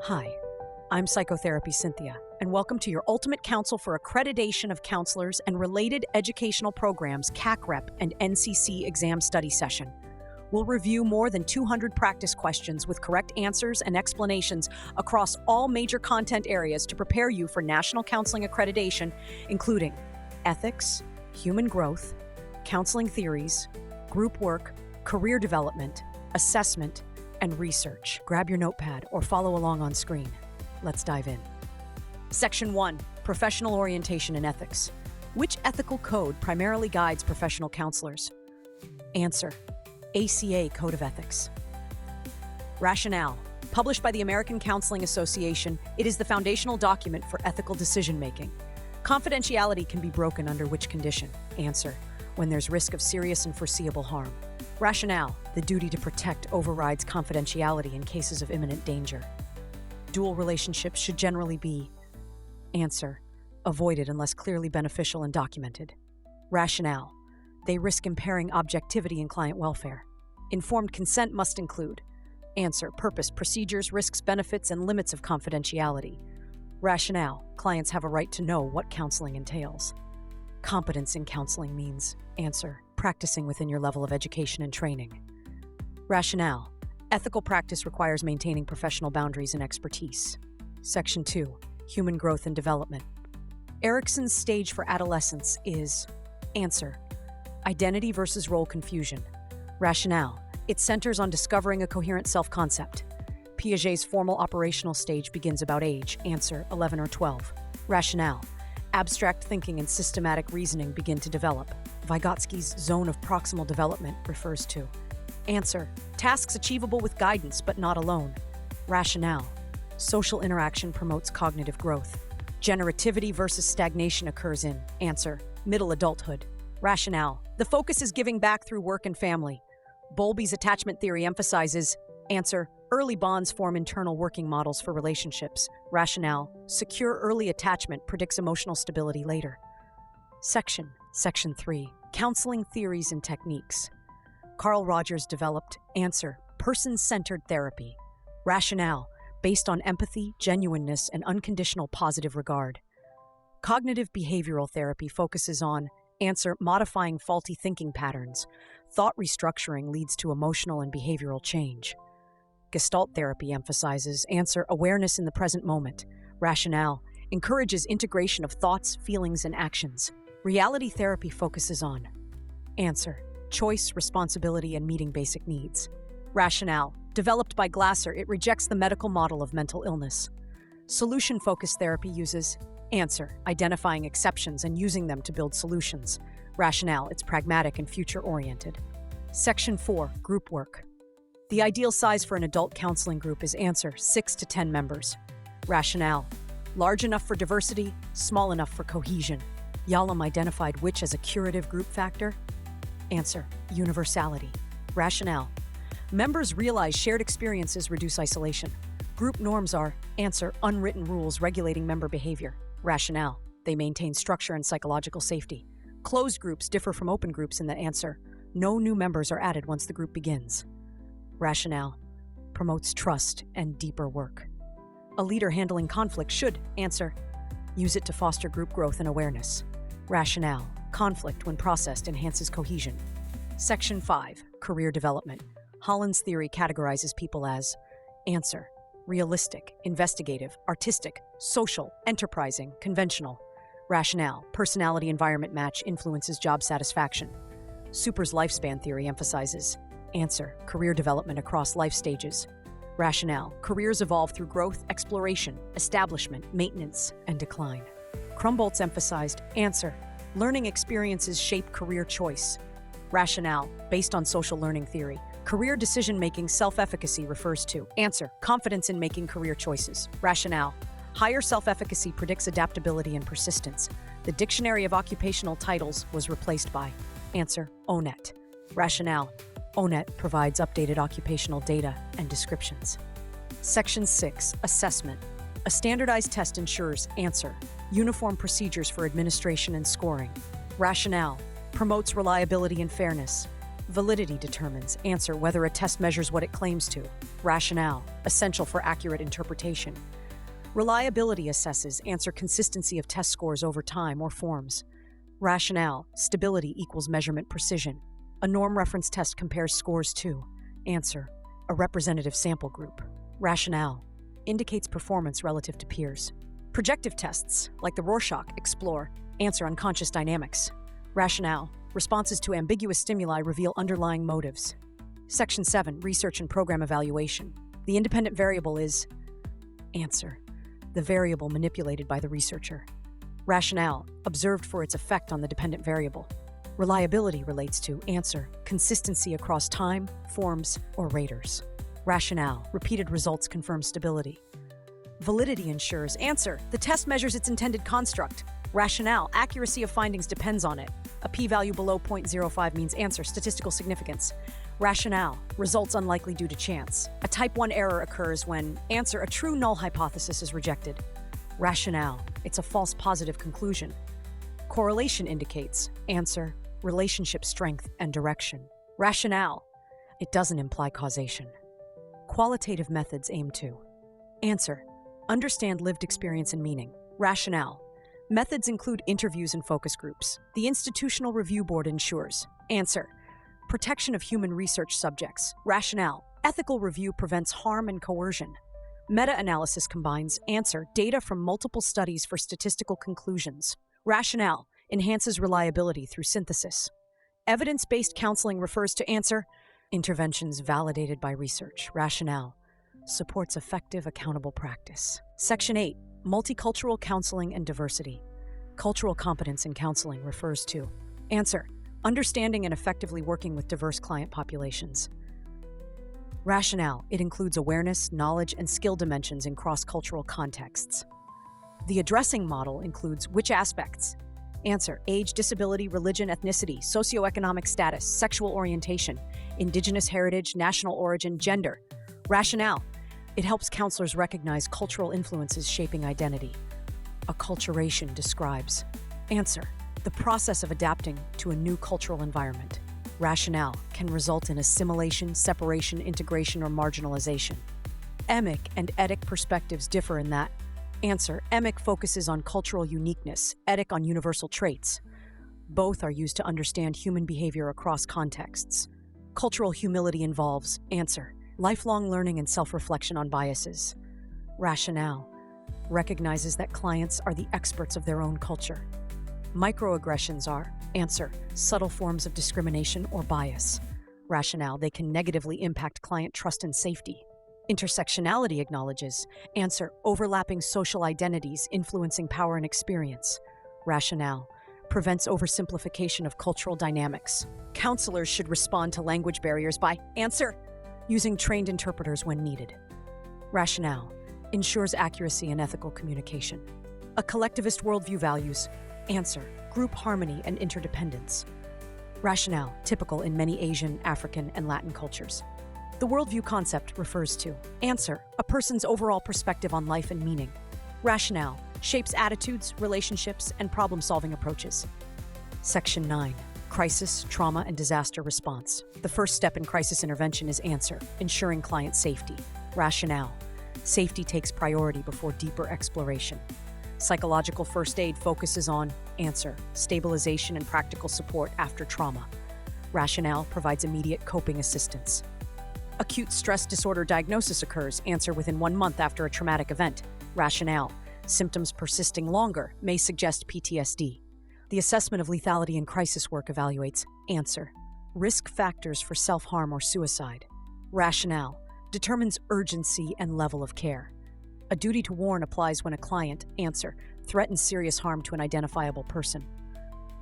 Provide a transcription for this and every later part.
Hi, I'm Psychotherapy Cynthia, and welcome to your ultimate counsel for accreditation of counselors and related educational programs Cacrep and NCE exam study session. We'll review more than 200 practice questions with correct answers and explanations across all major content areas to prepare you for national counseling accreditation, including ethics, human growth, counseling theories, group work, career development, assessment, and research. Grab your notepad or follow along on screen. Let's dive in. Section 1, Professional Orientation and Ethics. Which ethical code primarily guides professional counselors? Answer: ACA Code of Ethics. Rationale. Published by the American Counseling Association, it is the foundational document for ethical decision-making. Confidentiality can be broken under which condition? Answer: when there's risk of serious and foreseeable harm. Rationale. The duty to protect overrides confidentiality in cases of imminent danger. Dual relationships should generally be: Answer: avoided unless clearly beneficial and documented. Rationale. They risk impairing objectivity and client welfare. Informed consent must include: Answer: purpose, procedures, risks, benefits, and limits of confidentiality. Rationale. Clients have a right to know what counseling entails. Competence in counseling means: Answer: practicing within your level of education and training. Rationale. Ethical practice requires maintaining professional boundaries and expertise. Section 2, Human Growth and Development. Erickson's stage for adolescence is: Answer: identity versus role confusion. Rationale. It centers on discovering a coherent self-concept. Piaget's formal operational stage begins about age: Answer: 11 or 12. Rationale. Abstract thinking and systematic reasoning begin to develop. Vygotsky's zone of proximal development refers to: Answer: tasks achievable with guidance but not alone. Rationale. Social interaction promotes cognitive growth. Generativity versus stagnation occurs in: Answer: middle adulthood. Rationale. The focus is giving back through work and family. Bowlby's attachment theory emphasizes: Answer: early bonds form internal working models for relationships. Rationale. Secure early attachment predicts emotional stability later. Section 3, Counseling Theories and Techniques. Carl Rogers developed: Answer: person-centered therapy. Rationale. Based on empathy, genuineness, and unconditional positive regard. Cognitive behavioral therapy focuses on: Answer: modifying faulty thinking patterns. Thought restructuring leads to emotional and behavioral change. Gestalt therapy emphasizes: Answer: awareness in the present moment. Rationale. Encourages integration of thoughts, feelings, and actions. Reality therapy focuses on: Answer: choice, responsibility, and meeting basic needs. Rationale. Developed by Glasser, it rejects the medical model of mental illness. Solution-focused therapy uses: Answer: identifying exceptions and using them to build solutions. Rationale. It's pragmatic and future-oriented. Section 4, Group Work. The ideal size for an adult counseling group is: Answer: 6 to 10 members. Rationale. Large enough for diversity, small enough for cohesion. Yalom identified which as a curative group factor? Answer: universality. Rationale. Members realize shared experiences reduce isolation. Group norms are: Answer: unwritten rules regulating member behavior. Rationale. They maintain structure and psychological safety. Closed groups differ from open groups in that: Answer: no new members are added once the group begins. Rationale. Promotes trust and deeper work. A leader handling conflict should: Answer: use it to foster group growth and awareness. Rationale. Conflict, when processed, enhances cohesion. Section 5, Career Development. Holland's theory categorizes people as: Answer: realistic, investigative, artistic, social, enterprising, conventional. Rationale. Personality environment match influences job satisfaction. Super's lifespan theory emphasizes: Answer: career development across life stages. Rationale. Careers evolve through growth, exploration, establishment, maintenance, and decline. Krumboltz emphasized: Answer: learning experiences shape career choice. Rationale. Based on social learning theory, career decision-making self-efficacy refers to: Answer: confidence in making career choices. Rationale. Higher self-efficacy predicts adaptability and persistence. The Dictionary of Occupational Titles was replaced by: Answer: ONET. Rationale. ONET provides updated occupational data and descriptions. Section 6, Assessment. A standardized test ensures: Answer: uniform procedures for administration and scoring. Rationale. Promotes reliability and fairness. Validity determines, answer, whether a test measures what it claims to. Rationale, essential for accurate interpretation. Reliability assesses, answer, consistency of test scores over time or forms. Rationale, stability equals measurement precision. A norm reference test compares scores to. Answer, a representative sample group. Rationale, indicates performance relative to peers. Projective tests, like the Rorschach, explore, answer, unconscious dynamics. Rationale, responses to ambiguous stimuli reveal underlying motives. Section 7, Research and Program Evaluation. The independent variable is answer, the variable manipulated by the researcher. Rationale, observed for its effect on the dependent variable. Reliability relates to answer, consistency across time, forms, or raters. Rationale, repeated results confirm stability. Validity ensures answer, the test measures its intended construct. Rationale, accuracy of findings depends on it. A p-value below 0.05 means answer, statistical significance. Rationale, results unlikely due to chance. A type 1 error occurs when answer, a true null hypothesis is rejected. Rationale, it's a false positive conclusion. Correlation indicates answer, relationship strength and direction. Rationale, it doesn't imply causation. Qualitative methods aim to answer, understand lived experience and meaning. Rationale, methods include interviews and focus groups. The Institutional Review Board ensures answer, protection of human research subjects. Rationale, ethical review prevents harm and coercion. Meta-analysis combines answer, data from multiple studies for statistical conclusions. Rationale, enhances reliability through synthesis. Evidence-based counseling refers to answer, interventions validated by research. Rationale, supports effective, accountable practice. Section 8, Multicultural Counseling and Diversity. Cultural competence in counseling refers to answer, understanding and effectively working with diverse client populations. Rationale, it includes awareness, knowledge, and skill dimensions in cross-cultural contexts. The addressing model includes which aspects? Answer, age, disability, religion, ethnicity, socioeconomic status, sexual orientation, indigenous heritage, national origin, gender. Rationale, it helps counselors recognize cultural influences shaping identity. Acculturation describes answer, the process of adapting to a new cultural environment. Rationale, can result in assimilation, separation, integration, or marginalization. Emic and etic perspectives differ in that answer, emic focuses on cultural uniqueness, etic on universal traits. Both are used to understand human behavior across contexts. Cultural humility involves answer, lifelong learning and self-reflection on biases. Rationale, recognizes that clients are the experts of their own culture. Microaggressions are answer, subtle forms of discrimination or bias. Rationale, they can negatively impact client trust and safety. Intersectionality acknowledges answer, overlapping social identities influencing power and experience. Rationale, prevents oversimplification of cultural dynamics. Counselors should respond to language barriers by answer, using trained interpreters when needed. Rationale, ensures accuracy and ethical communication. A collectivist worldview values answer, group harmony and interdependence. Rationale, typical in many Asian, African, and Latin cultures. The worldview concept refers to answer, a person's overall perspective on life and meaning. Rationale, shapes attitudes, relationships, and problem-solving approaches. Section 9, Crisis, Trauma, and Disaster Response. The first step in crisis intervention is answer, ensuring client safety. Rationale, safety takes priority before deeper exploration. Psychological first aid focuses on answer, stabilization and practical support after trauma. Rationale provides immediate coping assistance. Acute stress disorder diagnosis occurs, answer, within 1 month after a traumatic event. Rationale, symptoms persisting longer may suggest PTSD. The assessment of lethality in crisis work evaluates answer, risk factors for self-harm or suicide. Rationale, determines urgency and level of care. A duty to warn applies when a client, answer, threatens serious harm to an identifiable person.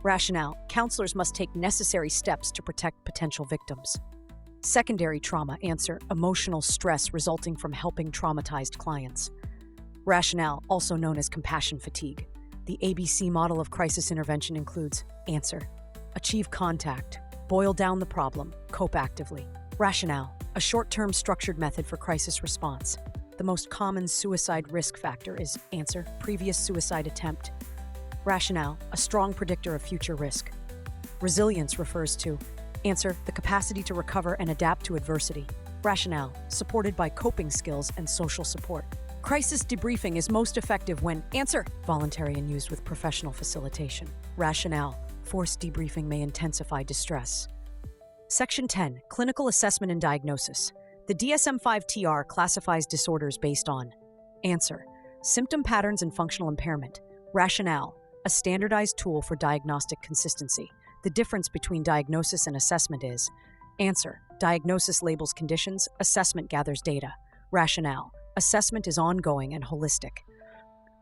Rationale, counselors must take necessary steps to protect potential victims. Secondary trauma, answer, emotional stress resulting from helping traumatized clients. Rationale, also known as compassion fatigue. The ABC model of crisis intervention includes answer, achieve contact, boil down the problem, cope actively. Rationale, a short-term structured method for crisis response. The most common suicide risk factor is answer, previous suicide attempt. Rationale, a strong predictor of future risk. Resilience refers to Answer, the capacity to recover and adapt to adversity. Rationale, supported by coping skills and social support. Crisis debriefing is most effective when, answer, voluntary and used with professional facilitation. Rationale, forced debriefing may intensify distress. Section 10, Clinical Assessment and Diagnosis. The DSM-5-TR classifies disorders based on, answer, symptom patterns and functional impairment. Rationale, a standardized tool for diagnostic consistency. The difference between diagnosis and assessment is, answer, diagnosis labels conditions, assessment gathers data. Rationale, assessment is ongoing and holistic.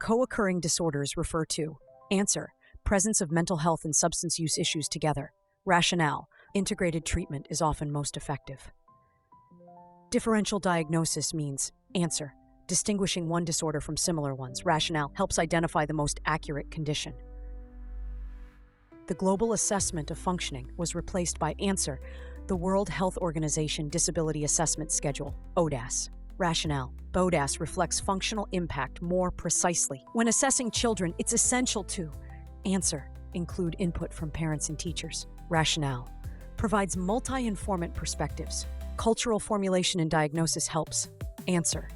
Co-occurring disorders refer to, answer, presence of mental health and substance use issues together. Rationale, integrated treatment is often most effective. Differential diagnosis means, answer, distinguishing one disorder from similar ones. Rationale helps identify the most accurate condition. The Global Assessment of Functioning was replaced by, answer, the World Health Organization Disability Assessment Schedule, ODAS. Rationale, ODAS reflects functional impact more precisely. When assessing children, it's essential to, answer, include input from parents and teachers. Rationale, provides multi-informant perspectives. Cultural formulation and diagnosis helps, answer,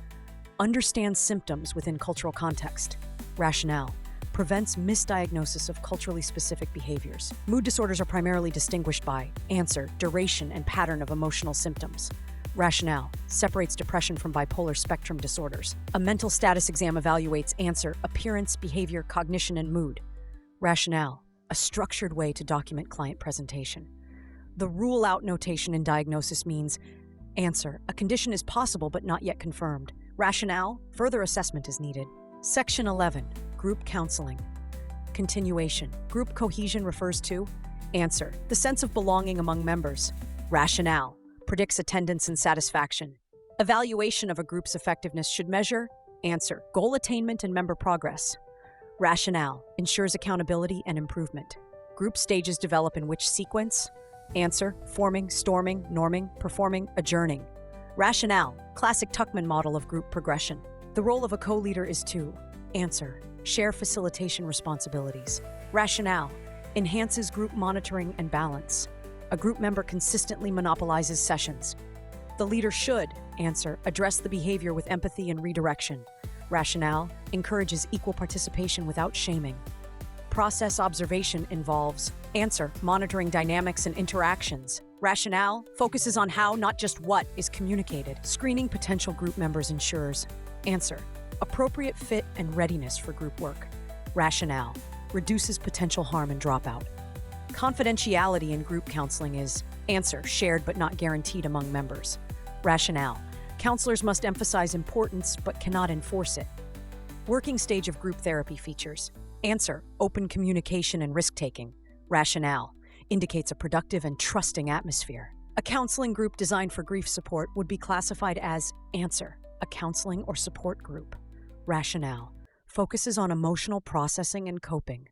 understand symptoms within cultural context. Rationale, prevents misdiagnosis of culturally specific behaviors. Mood disorders are primarily distinguished by, answer, duration and pattern of emotional symptoms. Rationale, separates depression from bipolar spectrum disorders. A mental status exam evaluates, answer, appearance, behavior, cognition, and mood. Rationale, a structured way to document client presentation. The rule-out notation in diagnosis means, answer, a condition is possible but not yet confirmed. Rationale, further assessment is needed. Section 11, Group Counseling. Continuation. Group cohesion refers to, answer, the sense of belonging among members. Rationale, predicts attendance and satisfaction. Evaluation of a group's effectiveness should measure, answer, goal attainment and member progress. Rationale, ensures accountability and improvement. Group stages develop in which sequence? Answer, forming, storming, norming, performing, adjourning. Rationale, classic Tuckman model of group progression. The role of a co-leader is to, answer, share facilitation responsibilities. Rationale, enhances group monitoring and balance. A group member consistently monopolizes sessions. The leader should, answer, address the behavior with empathy and redirection. Rationale, encourages equal participation without shaming. Process observation involves, answer, monitoring dynamics and interactions. Rationale, focuses on how, not just what, is communicated. Screening potential group members ensures, answer, appropriate fit and readiness for group work. Rationale, reduces potential harm and dropout. Confidentiality in group counseling is, answer, shared but not guaranteed among members. Rationale, counselors must emphasize importance but cannot enforce it. Working stage of group therapy features, answer, open communication and risk-taking. Rationale, indicates a productive and trusting atmosphere. A counseling group designed for grief support would be classified as, answer, a counseling or support group. Rationale, focuses on emotional processing and coping.